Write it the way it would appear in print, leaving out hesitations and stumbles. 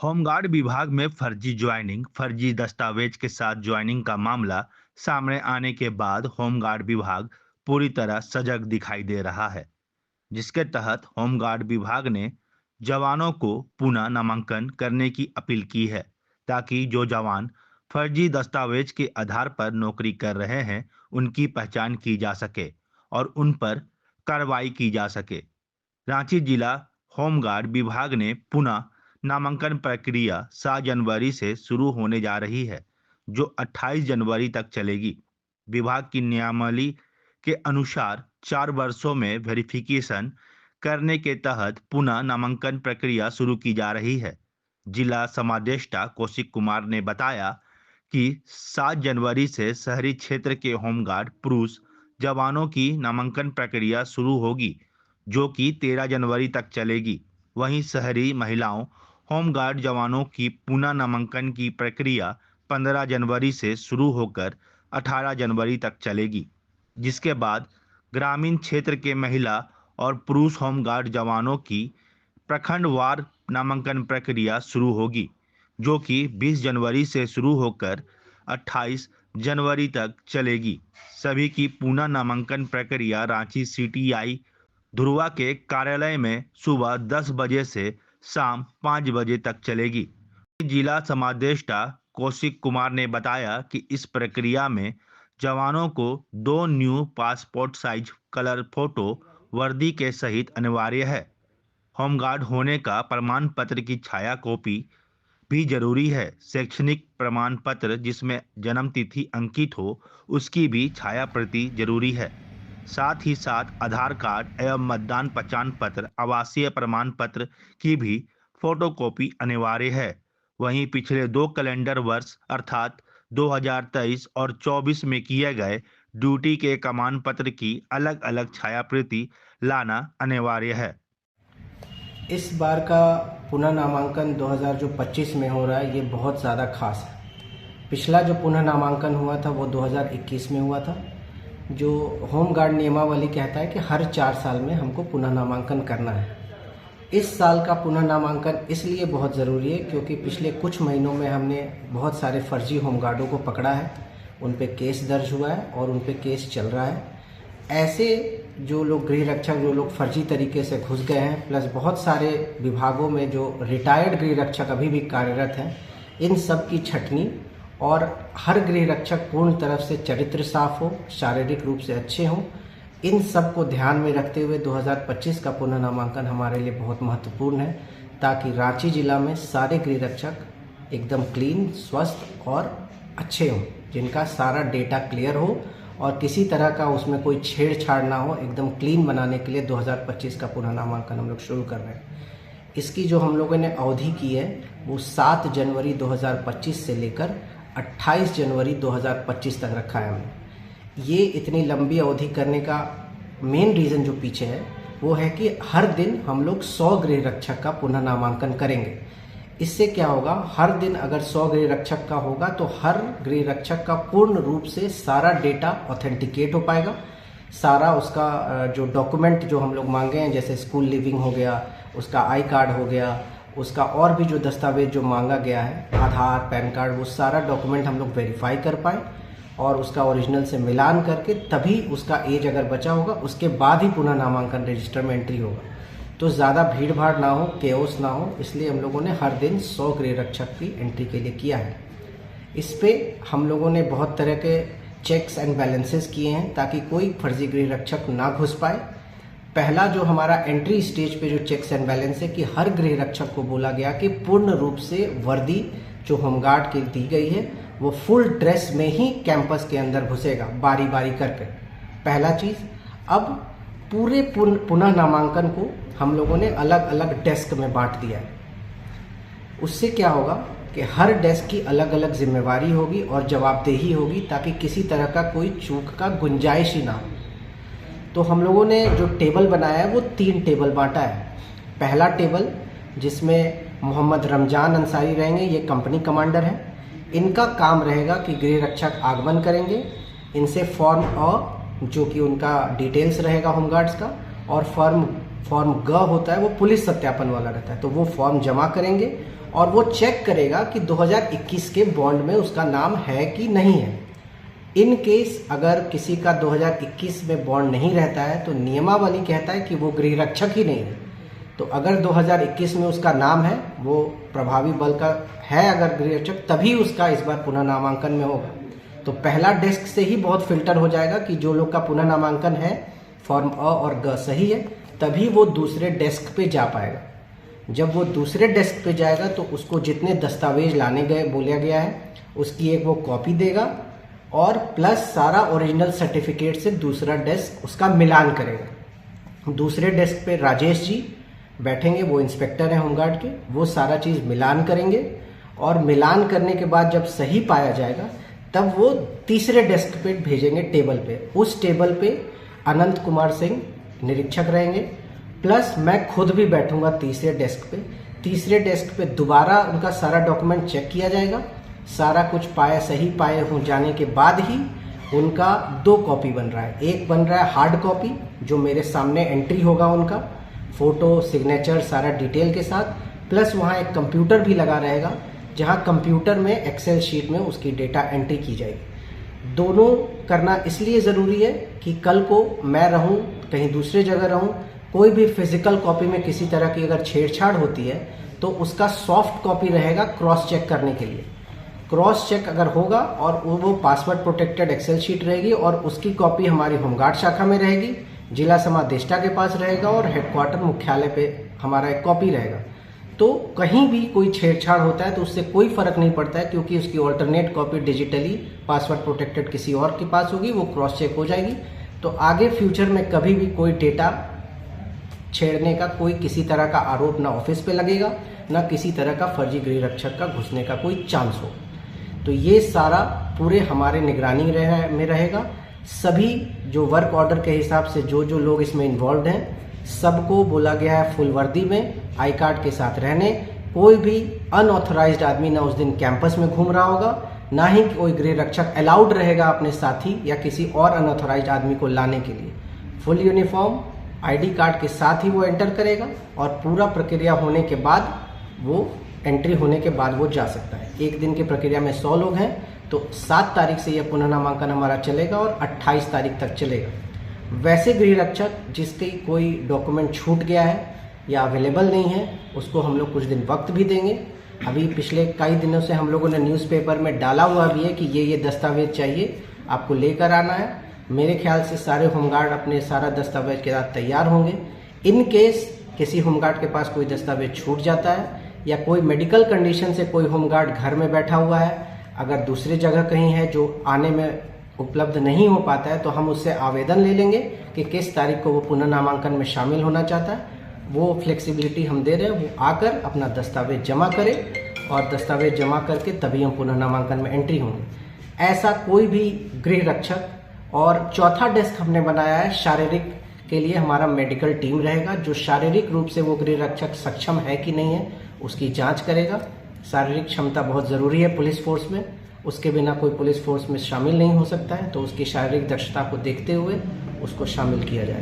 Home guard विभाग में फर्जी ज्वाइनिंग, फर्जी दस्तावेज के साथ ज्वाइनिंग का मामला सामने आने के बाद होमगार्ड विभाग पूरी तरह सजग दिखाई दे रहा है, जिसके तहत होमगार्ड विभाग ने जवानों को पुनः नामांकन करने की अपील की है, ताकि जो जवान फर्जी दस्तावेज के आधार पर नौकरी कर रहे हैं, उनकी पहचान की जा सके और उन पर कार्रवाई की जा सके। रांची जिला होमगार्ड विभाग ने पुनः नामांकन प्रक्रिया 7 जनवरी से शुरू होने जा रही है, जो 28 जनवरी तक चलेगी। विभाग की नियमावली के अनुसार 4 वर्षों में वेरिफिकेशन करने के तहत पुनः नामांकन प्रक्रिया शुरू की जा रही है। जिला समादेष्टा कौशिक कुमार ने बताया कि 7 जनवरी से शहरी क्षेत्र के होमगार्ड पुरुष जवानों की नामांकन प्रक्रिया शुरू होगी, जो कि 13 जनवरी तक चलेगी। वहीं शहरी महिलाओं होमगार्ड जवानों की पुनः नामांकन की प्रक्रिया 15 जनवरी से शुरू होकर 18 जनवरी तक चलेगी, जिसके बाद ग्रामीण क्षेत्र के महिला और पुरुष होमगार्ड जवानों की प्रखंडवार नामांकन प्रक्रिया शुरू होगी, जो कि 20 जनवरी से शुरू होकर 28 जनवरी तक चलेगी। सभी की पुनः नामांकन प्रक्रिया रांची सीटीआई धुरवा के कार्यालय में सुबह 10 बजे से शाम 5 बजे तक चलेगी। जिला समादेष्टा कौशिक कुमार ने बताया कि इस प्रक्रिया में जवानों को 2 new passport size colour photo वर्दी के सहित अनिवार्य है। होमगार्ड होने का प्रमाण पत्र की छाया कॉपी भी जरूरी है। शैक्षणिक प्रमाण पत्र जिसमें जन्म तिथि अंकित हो, उसकी भी छाया प्रति जरूरी है। साथ ही साथ आधार कार्ड एवं मतदान पहचान पत्र, आवासीय प्रमाण पत्र की भी फोटोकॉपी अनिवार्य है। वहीं पिछले 2 कैलेंडर वर्ष अर्थात 2023 और 24 में किए गए ड्यूटी के प्रमाण पत्र की अलग अलग छाया प्रति लाना अनिवार्य है। इस बार का पुनः नामांकन 2025 में हो रहा है, ये बहुत ज़्यादा खास है। पिछला जो पुनः नामांकन हुआ था वो 2021 में हुआ था। जो होमगार्ड नियमावली कहता है कि हर 4 साल में हमको पुनः नामांकन करना है। इस साल का पुनः नामांकन इसलिए बहुत ज़रूरी है क्योंकि पिछले कुछ महीनों में हमने बहुत सारे फर्जी होमगार्डों को पकड़ा है, उन पे केस दर्ज हुआ है और उन पे केस चल रहा है। ऐसे जो लोग गृह रक्षक जो लोग फर्जी तरीके से घुस गए हैं, प्लस बहुत सारे विभागों में जो रिटायर्ड गृह रक्षक अभी भी कार्यरत हैं, इन सब की छटनी और हर गृह रक्षक पूर्ण तरफ से चरित्र साफ हो, शारीरिक रूप से अच्छे हों, इन सब को ध्यान में रखते हुए 2025 का पुनः नामांकन हमारे लिए बहुत महत्वपूर्ण है, ताकि रांची जिला में सारे गृह रक्षक एकदम क्लीन, स्वस्थ और अच्छे हों, जिनका सारा डेटा क्लियर हो और किसी तरह का उसमें कोई छेड़छाड़ ना हो। एकदम क्लीन बनाने के लिए 2025 का पुनः नामांकन हम लोग शुरू कर रहे हैं। इसकी जो हम लोगों ने अवधि की है वो 7 जनवरी 2025 से लेकर 28 जनवरी 2025 तक रखा है हमने। ये इतनी लंबी अवधि करने का मेन रीज़न जो पीछे है वो है कि हर दिन हम लोग 100 गृह रक्षक का पुनः नामांकन करेंगे। इससे क्या होगा, हर दिन अगर 100 गृह रक्षक का होगा तो हर गृह रक्षक का पूर्ण रूप से सारा डेटा ऑथेंटिकेट हो पाएगा। सारा उसका जो डॉक्यूमेंट जो हम लोग मांगे हैं, जैसे स्कूल लिविंग हो गया, उसका आई कार्ड हो गया, उसका और भी जो दस्तावेज जो मांगा गया है, आधार, पैन कार्ड, वो सारा डॉक्यूमेंट हम लोग वेरीफाई कर पाएँ और उसका ओरिजिनल से मिलान करके तभी उसका एज अगर बचा होगा उसके बाद ही पुनः नामांकन रजिस्टर में एंट्री होगा। तो ज़्यादा भीड़ भाड़ ना हो, केओस ना हो, इसलिए हम लोगों ने हर दिन 100 गृह रक्षक की एंट्री के लिए किया है। इस पे हम लोगों ने बहुत तरह के चेक्स एंड बैलेंसेस किए हैं ताकि कोई फर्जी गृह रक्षक ना घुस पाए। पहला जो हमारा एंट्री स्टेज पे जो चेक्स एंड बैलेंस है कि हर गृह रक्षक को बोला गया कि पूर्ण रूप से वर्दी जो होमगार्ड की दी गई है वो फुल ड्रेस में ही कैंपस के अंदर घुसेगा, बारी बारी करके। पहला चीज़। अब पूरे पुनः नामांकन को हम लोगों ने अलग अलग डेस्क में बांट दिया है। उससे क्या होगा कि हर डेस्क की अलग अलग जिम्मेवारी होगी और जवाबदेही होगी, ताकि किसी तरह का कोई चूक का गुंजाइश ही ना हो। तो हम लोगों ने जो टेबल बनाया है वो 3 टेबल बांटा है। पहला टेबल जिसमें मोहम्मद रमजान अंसारी रहेंगे, ये कंपनी कमांडर हैं। इनका काम रहेगा कि गृह रक्षक आगमन करेंगे, इनसे फॉर्म अ जो कि उनका डिटेल्स रहेगा होमगार्ड्स का, और फॉर्म ग होता है वो पुलिस सत्यापन वाला रहता है, तो वो फॉर्म जमा करेंगे और वो चेक करेगा कि 2021 के बॉन्ड में उसका नाम है कि नहीं है। इन केस अगर किसी का 2021 में बॉन्ड नहीं रहता है तो नियमावली कहता है कि वो गृह रक्षक ही नहीं है। तो अगर 2021 में उसका नाम है, वो प्रभावी बल का है अगर गृह रक्षक, तभी उसका इस बार पुनः नामांकन में होगा। तो पहला डेस्क से ही बहुत फिल्टर हो जाएगा कि जो लोग का पुनः नामांकन है, फॉर्म अ और ग सही है, तभी वो दूसरे डेस्क पे जा पाएगा। जब वो दूसरे डेस्क पे जाएगा तो उसको जितने दस्तावेज लाने गए बोला गया है उसकी एक वो कॉपी देगा और प्लस सारा ओरिजिनल सर्टिफिकेट से दूसरा डेस्क उसका मिलान करेगा। दूसरे डेस्क पे राजेश जी बैठेंगे, वो इंस्पेक्टर हैं होमगार्ड के, वो सारा चीज़ मिलान करेंगे और मिलान करने के बाद जब सही पाया जाएगा तब वो तीसरे डेस्क पे भेजेंगे टेबल पे। उस टेबल पे अनंत कुमार सिंह निरीक्षक रहेंगे, प्लस मैं खुद भी बैठूंगा तीसरे डेस्क पे। तीसरे डेस्क पे दोबारा उनका सारा डॉक्यूमेंट चेक किया जाएगा। सारा कुछ सही पाए हो जाने के बाद ही उनका 2 कॉपी बन रहा है। एक बन रहा है हार्ड कॉपी जो मेरे सामने एंट्री होगा, उनका फोटो सिग्नेचर सारा डिटेल के साथ, प्लस वहाँ एक कंप्यूटर भी लगा रहेगा जहाँ कंप्यूटर में एक्सेल शीट में उसकी डेटा एंट्री की जाएगी। दोनों करना इसलिए ज़रूरी है कि कल को मैं रहूं कहीं दूसरे जगह रहूं, कोई भी फिजिकल कॉपी में किसी तरह की अगर छेड़छाड़ होती है तो उसका सॉफ्ट कॉपी रहेगा क्रॉस चेक करने के लिए। क्रॉस चेक अगर होगा और वो पासवर्ड प्रोटेक्टेड एक्सेल शीट रहेगी और उसकी कॉपी हमारी होमगार्ड शाखा में रहेगी, जिला समादेष्टा के पास रहेगा और हेडक्वार्टर मुख्यालय पे हमारा एक कॉपी रहेगा। तो कहीं भी कोई छेड़छाड़ होता है तो उससे कोई फर्क नहीं पड़ता है, क्योंकि उसकी alternate copy digitally password protected किसी और के पास होगी, वो क्रॉस चेक हो जाएगी। तो आगे फ्यूचर में कभी भी कोई डेटा छेड़ने का कोई किसी तरह का आरोप ना ऑफिस पे लगेगा, ना किसी तरह का फर्जी गृह रक्षक का घुसने का कोई चांस हो। तो ये सारा पूरे हमारे निगरानी में रहेगा। सभी जो वर्क ऑर्डर के हिसाब से जो लोग इसमें इन्वॉल्व हैं सबको बोला गया है फुल वर्दी में आई कार्ड के साथ रहने। कोई भी अनऑथराइज्ड आदमी ना उस दिन कैंपस में घूम रहा होगा, ना ही कोई गृह रक्षक अलाउड रहेगा अपने साथी या किसी और अनऑथराइज्ड आदमी को लाने के लिए। फुल यूनिफॉर्म आईडी कार्ड के साथ ही वो एंटर करेगा और पूरा प्रक्रिया होने के बाद वो एंट्री होने के बाद वो जा सकता है। एक दिन की प्रक्रिया में 100 लोग हैं तो 7 तारीख से यह पुनः नामांकन हमारा चलेगा और 28 तारीख तक चलेगा। वैसे गृह रक्षक जिसके कोई डॉक्यूमेंट छूट गया है या अवेलेबल नहीं है उसको हम लोग कुछ दिन वक्त भी देंगे। अभी पिछले कई दिनों से हम लोगों ने न्यूज़पेपर में डाला हुआ भी है कि ये दस्तावेज चाहिए, आपको लेकर आना है। मेरे ख्याल से सारे होमगार्ड अपने सारा दस्तावेज के साथ तैयार होंगे। इन केस किसी होमगार्ड के पास कोई दस्तावेज छूट जाता है या कोई मेडिकल कंडीशन से कोई होमगार्ड घर में बैठा हुआ है, अगर दूसरी जगह कहीं है जो आने में उपलब्ध नहीं हो पाता है, तो हम उससे आवेदन ले लेंगे कि किस तारीख को वो पुनः नामांकन में शामिल होना चाहता है। वो फ्लेक्सिबिलिटी हम दे रहे हैं, वो आकर अपना दस्तावेज जमा करे और दस्तावेज जमा करके तभी हम पुनः नामांकन में एंट्री होंगे। ऐसा कोई भी गृह रक्षक। और चौथा डेस्क हमने बनाया है शारीरिक के लिए, हमारा मेडिकल टीम रहेगा जो शारीरिक रूप से वो गृह रक्षक सक्षम है कि नहीं है उसकी जांच करेगा। शारीरिक क्षमता बहुत ज़रूरी है पुलिस फोर्स में, उसके बिना कोई पुलिस फोर्स में शामिल नहीं हो सकता है, तो उसकी शारीरिक दक्षता को देखते हुए उसको शामिल किया जाएगा।